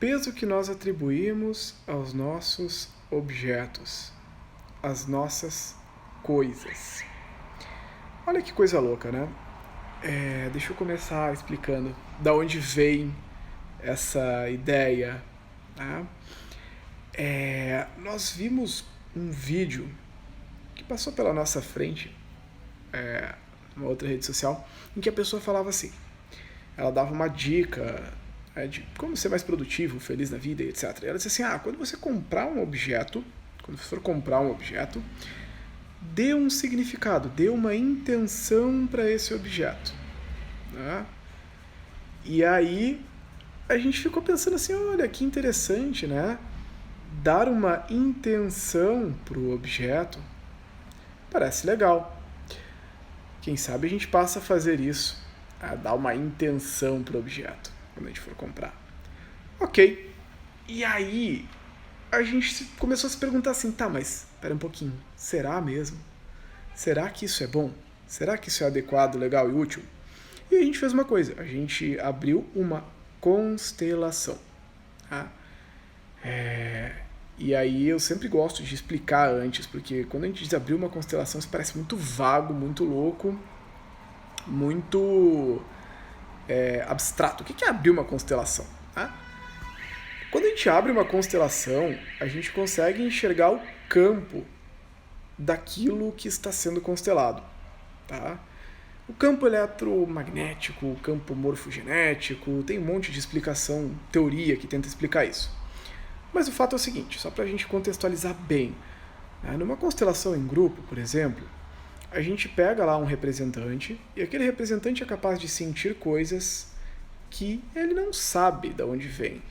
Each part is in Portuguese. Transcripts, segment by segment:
peso que nós atribuímos aos nossos objetos, às nossas coisas. Olha que coisa louca, né? Deixa eu começar explicando da onde vem essa ideia. Tá? Nós vimos um vídeo que passou pela nossa frente, numa outra rede social, em que a pessoa falava assim, ela dava uma dica de como ser mais produtivo, feliz na vida, etc. E ela disse assim, quando você comprar um objeto, quando você for comprar um objeto, dê um significado, dê uma intenção para esse objeto. Né? E aí a gente ficou pensando assim, olha que interessante, né? Dar uma intenção para o objeto parece legal. Quem sabe a gente passa a fazer isso, a dar uma intenção para o objeto quando a gente for comprar. Ok. E aí a gente começou a se perguntar assim, tá, mas espera um pouquinho, será mesmo? Será que isso é bom? Será que isso é adequado, legal e útil? E a gente fez uma coisa, a gente abriu uma constelação. Tá? E aí eu sempre gosto de explicar antes, porque quando a gente diz abrir uma constelação, isso parece muito vago, muito louco, muito abstrato. O que é abrir uma constelação? Tá? Quando a gente abre uma constelação, a gente consegue enxergar o campo daquilo que está sendo constelado. Tá? O campo eletromagnético, o campo morfogenético, tem um monte de explicação, teoria que tenta explicar isso. Mas o fato é o seguinte, só para a gente contextualizar bem, numa constelação em grupo, por exemplo, a gente pega lá um representante e aquele representante é capaz de sentir coisas que ele não sabe de onde vem.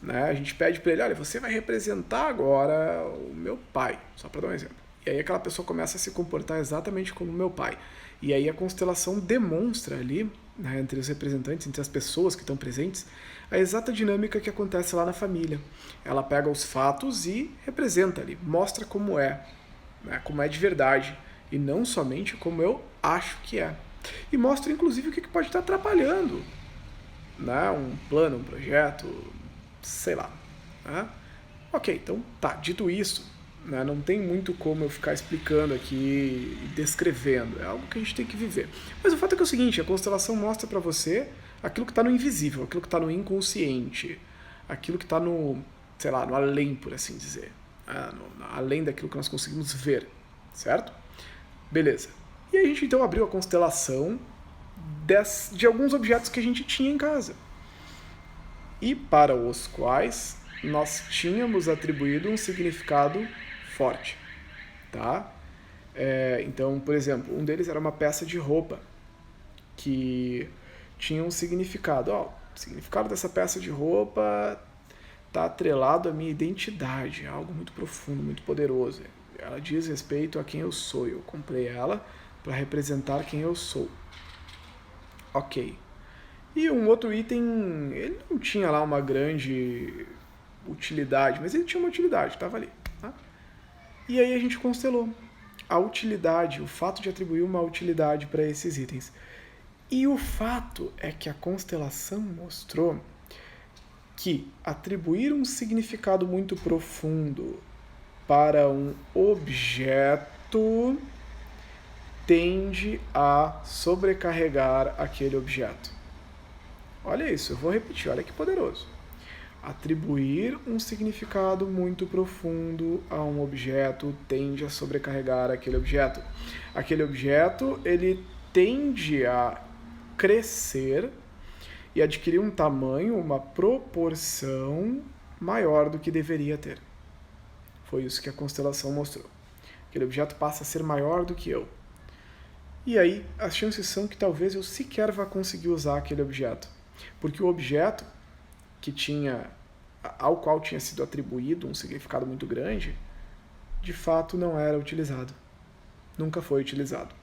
Né? A gente pede para ele, olha, você vai representar agora o meu pai, só para dar um exemplo. E aí aquela pessoa começa a se comportar exatamente como o meu pai. E aí a constelação demonstra ali, né, entre os representantes, entre as pessoas que estão presentes, a exata dinâmica que acontece lá na família. Ela pega os fatos e representa ali, mostra como é, né, como é de verdade, e não somente como eu acho que é. E mostra inclusive o que pode estar atrapalhando, né, um plano, um projeto, sei lá. Né? Ok, então tá, dito isso, né, não tem muito como eu ficar explicando aqui e descrevendo, é algo que a gente tem que viver. Mas o fato é que é o seguinte, a constelação mostra para você aquilo que está no invisível, aquilo que está no inconsciente, aquilo que está no, sei lá, no além, por assim dizer, além daquilo que nós conseguimos ver, certo? Beleza. E a gente então abriu a constelação de alguns objetos que a gente tinha em casa e para os quais nós tínhamos atribuído um significado forte. Tá? Então, por exemplo, um deles era uma peça de roupa que tinha um significado. O significado dessa peça de roupa está atrelado à minha identidade, algo muito profundo, muito poderoso. Ela diz respeito a quem eu sou. Eu comprei ela para representar quem eu sou. Ok. E um outro item, ele não tinha lá uma grande utilidade, mas ele tinha uma utilidade, estava ali. Tá? E aí a gente constelou a utilidade, o fato de atribuir uma utilidade para esses itens. E o fato é que a constelação mostrou que atribuir um significado muito profundo para um objeto tende a sobrecarregar aquele objeto. Olha isso, eu vou repetir, olha que poderoso. Atribuir um significado muito profundo a um objeto tende a sobrecarregar aquele objeto. Aquele objeto, ele tende a crescer e adquirir um tamanho, uma proporção maior do que deveria ter. Foi isso que a constelação mostrou. Aquele objeto passa a ser maior do que eu. E aí, as chances são que talvez eu sequer vá conseguir usar aquele objeto. Porque o objeto ao qual tinha sido atribuído um significado muito grande, de fato não era utilizado. Nunca foi utilizado.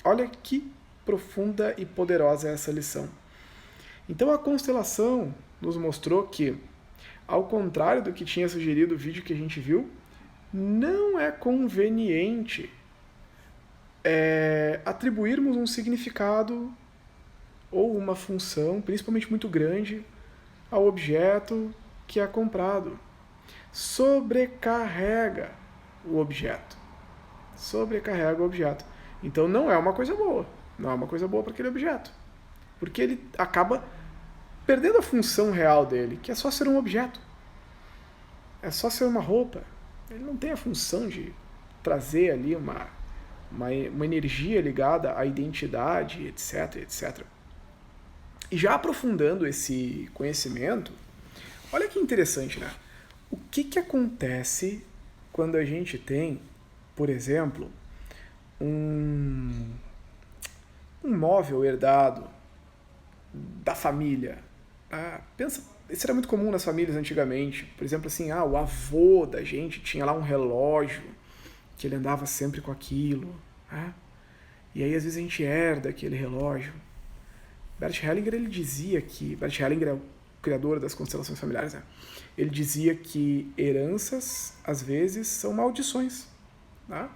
Olha que profunda e poderosa é essa lição. Então a constelação nos mostrou que, ao contrário do que tinha sugerido o vídeo que a gente viu, não é conveniente atribuirmos um significado ou uma função, principalmente muito grande, ao objeto que é comprado. Sobrecarrega o objeto. Sobrecarrega o objeto. Então não é uma coisa boa. Não é uma coisa boa para aquele objeto. Porque ele acaba perdendo a função real dele, que é só ser um objeto. É só ser uma roupa. Ele não tem a função de trazer ali uma energia ligada à identidade, etc, etc. E já aprofundando esse conhecimento, olha que interessante, né? O que acontece quando a gente tem, por exemplo, um móvel herdado da família? Pensa, isso era muito comum nas famílias antigamente. Por exemplo, assim, o avô da gente tinha lá um relógio que ele andava sempre com aquilo. E aí, às vezes, a gente herda aquele relógio. Bert Hellinger, ele dizia que... Bert Hellinger é o criador das constelações familiares, né? Ele dizia que heranças, às vezes, são maldições. Tá?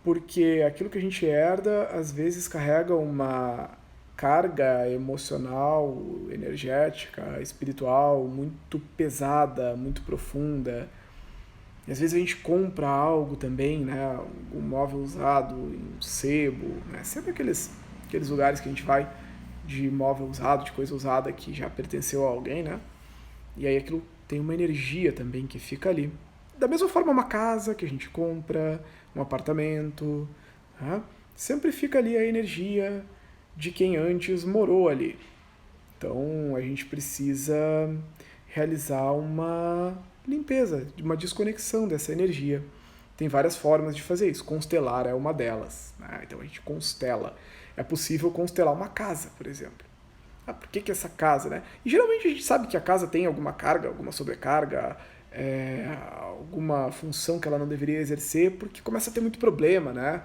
Porque aquilo que a gente herda, às vezes, carrega uma carga emocional, energética, espiritual muito pesada, muito profunda. E às vezes a gente compra algo também, né? Um móvel usado em sebo, né? Sempre aqueles lugares que a gente vai de móvel usado, de coisa usada que já pertenceu a alguém, né? E aí aquilo tem uma energia também que fica ali. Da mesma forma, uma casa que a gente compra, um apartamento, né? Sempre fica ali a energia de quem antes morou ali. Então a gente precisa realizar uma limpeza, uma desconexão dessa energia. Tem várias formas de fazer isso. Constelar é uma delas, né? Então a gente constela. É possível constelar uma casa, por exemplo. Por que essa casa, né? E geralmente a gente sabe que a casa tem alguma carga, alguma sobrecarga, alguma função que ela não deveria exercer, porque começa a ter muito problema, né?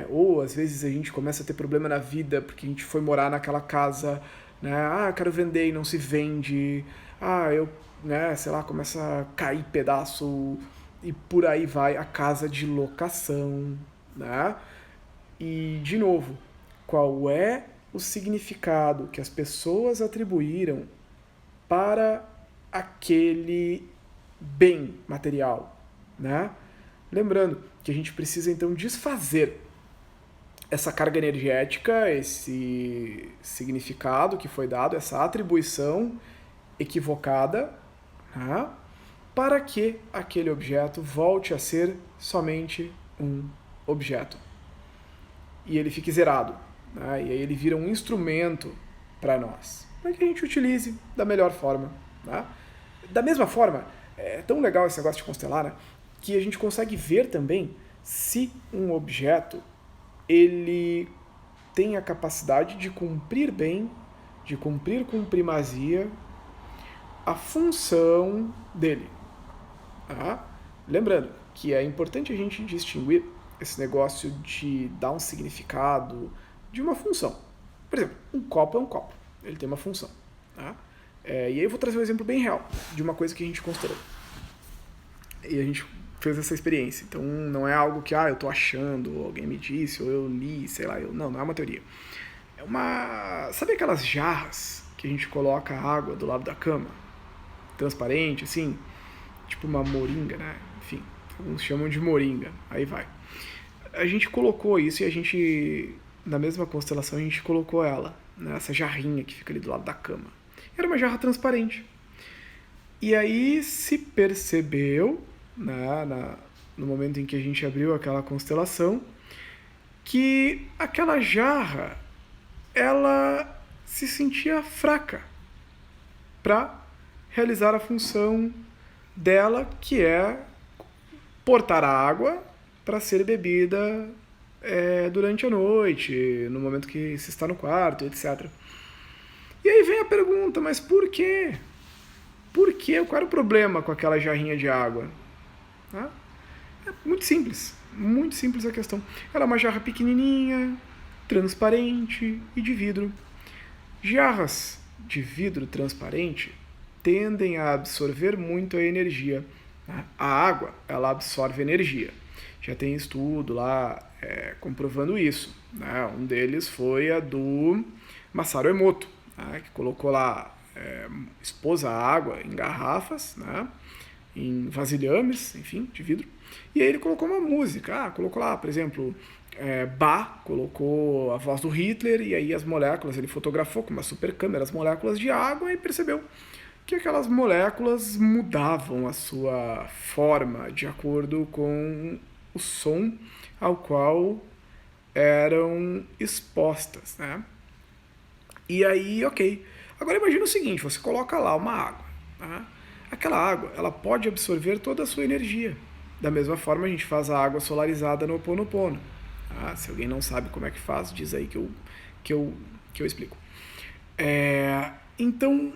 Ou às vezes a gente começa a ter problema na vida porque a gente foi morar naquela casa, né? Quero vender e não se vende. Eu, né, sei lá, começa a cair pedaço e por aí vai a casa de locação, né? E, de novo, qual é o significado que as pessoas atribuíram para aquele bem material, né? Lembrando que a gente precisa então desfazer essa carga energética, esse significado que foi dado, essa atribuição equivocada, né? Para que aquele objeto volte a ser somente um objeto. E ele fique zerado, né? E aí ele vira um instrumento para nós, para que a gente utilize da melhor forma, né? Da mesma forma, é tão legal esse negócio de constelar, né? Que a gente consegue ver também se um objeto ele tem a capacidade de cumprir bem, de cumprir com primazia a função dele. Tá? Lembrando que é importante a gente distinguir esse negócio de dar um significado de uma função. Por exemplo, um copo é um copo, ele tem uma função. Tá? E aí eu vou trazer um exemplo bem real de uma coisa que a gente considerou. E a gente fez essa experiência. Então não é algo que eu tô achando, ou alguém me disse, ou eu li, sei lá. Não é uma teoria. É uma... Sabe aquelas jarras que a gente coloca água do lado da cama? Transparente, assim? Tipo uma moringa, né? Enfim, alguns chamam de moringa. Aí vai. A gente colocou isso e a gente, na mesma constelação, a gente colocou ela nessa jarrinha que fica ali do lado da cama. Era uma jarra transparente. E aí se percebeu, né, no momento em que a gente abriu aquela constelação, que aquela jarra, ela se sentia fraca para realizar a função dela, que é portar a água para ser bebida durante a noite, no momento que se está no quarto, etc. E aí vem a pergunta, mas por quê? Por quê? Qual era o problema com aquela jarrinha de água? É muito simples a questão. Ela é uma jarra pequenininha, transparente e de vidro. Jarras de vidro transparente tendem a absorver muito a energia. A água, ela absorve energia. Já tem estudo lá comprovando isso. Um deles foi a do Masaru Emoto, que colocou lá expôs a água em garrafas, né, em vasilhames, enfim, de vidro, e aí ele colocou uma música, colocou lá, por exemplo, Bach colocou a voz do Hitler, e aí as moléculas, ele fotografou com uma super câmera as moléculas de água e percebeu que aquelas moléculas mudavam a sua forma de acordo com o som ao qual eram expostas, né? E aí, ok. Agora imagina o seguinte, você coloca lá uma água, né? Aquela água, ela pode absorver toda a sua energia. Da mesma forma, a gente faz a água solarizada no Ho Oponopono. Tá? Se alguém não sabe como é que faz, diz aí que eu explico. Então,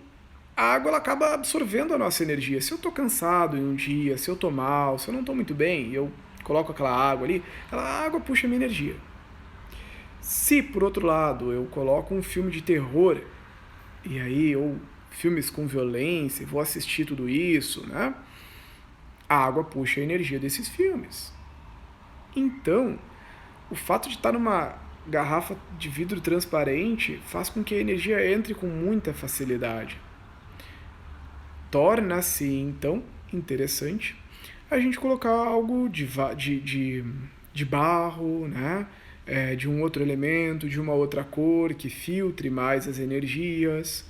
a água ela acaba absorvendo a nossa energia. Se eu estou cansado em um dia, se eu estou mal, se eu não estou muito bem, e eu coloco aquela água ali, a água puxa a minha energia. Se, por outro lado, eu coloco um filme de terror, e aí, ou filmes com violência, vou assistir tudo isso, né? A água puxa a energia desses filmes. Então, o fato de estar numa garrafa de vidro transparente faz com que a energia entre com muita facilidade. Torna-se, então, interessante a gente colocar algo de barro, né? De um outro elemento, de uma outra cor, que filtre mais as energias,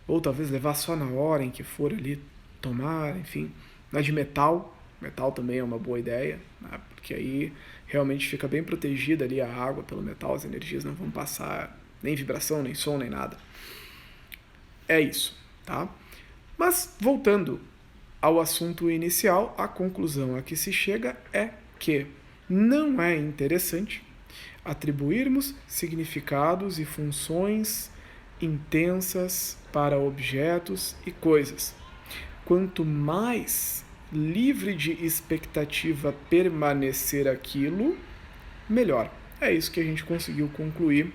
ou talvez levar só na hora em que for ali tomar, enfim. Na de metal também é uma boa ideia, né? Porque aí realmente fica bem protegida ali a água pelo metal, as energias não vão passar nem vibração, nem som, nem nada. É isso, tá? Mas, voltando ao assunto inicial, a conclusão a que se chega é que não é interessante atribuirmos significados e funções intensas para objetos e coisas. Quanto mais livre de expectativa permanecer aquilo, melhor. É isso que a gente conseguiu concluir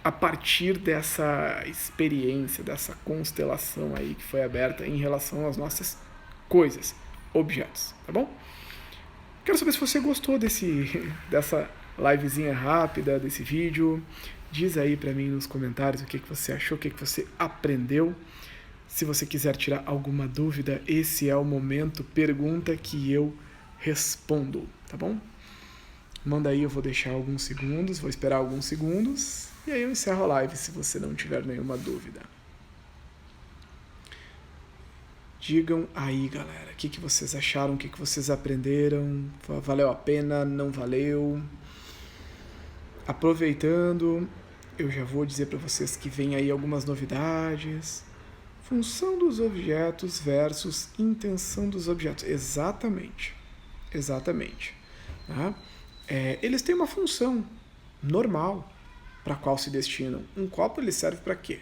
a partir dessa experiência, dessa constelação aí que foi aberta em relação às nossas coisas, objetos, tá bom? Quero saber se você gostou dessa livezinha rápida, desse vídeo. Diz aí pra mim nos comentários o que você achou, o que você aprendeu. Se você quiser tirar alguma dúvida, esse é o momento, pergunta que eu respondo, tá bom? Manda aí, eu vou deixar alguns segundos, vou esperar alguns segundos, e aí eu encerro a live se você não tiver nenhuma dúvida. Digam aí, galera, o que vocês acharam, o que vocês aprenderam, valeu a pena, não valeu? Aproveitando, eu já vou dizer para vocês que vem aí algumas novidades. Função dos objetos versus intenção dos objetos. Exatamente. Tá? Eles têm uma função normal para a qual se destinam. Um copo ele serve para quê?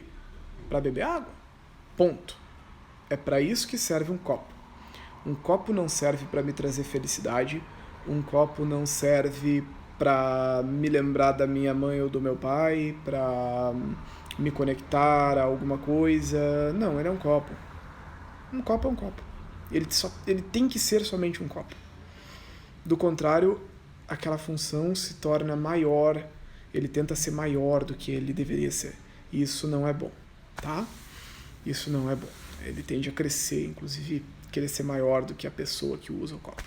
Para beber água. Ponto. É para isso que serve um copo. Um copo não serve para me trazer felicidade. Um copo não serve para me lembrar da minha mãe ou do meu pai, para me conectar a alguma coisa. Não, ele é um copo. Um copo é um copo. Ele tem que ser somente um copo. Do contrário, aquela função se torna maior, ele tenta ser maior do que ele deveria ser. E isso não é bom, tá? Isso não é bom. Ele tende a crescer, inclusive querer ser maior do que a pessoa que usa o copo.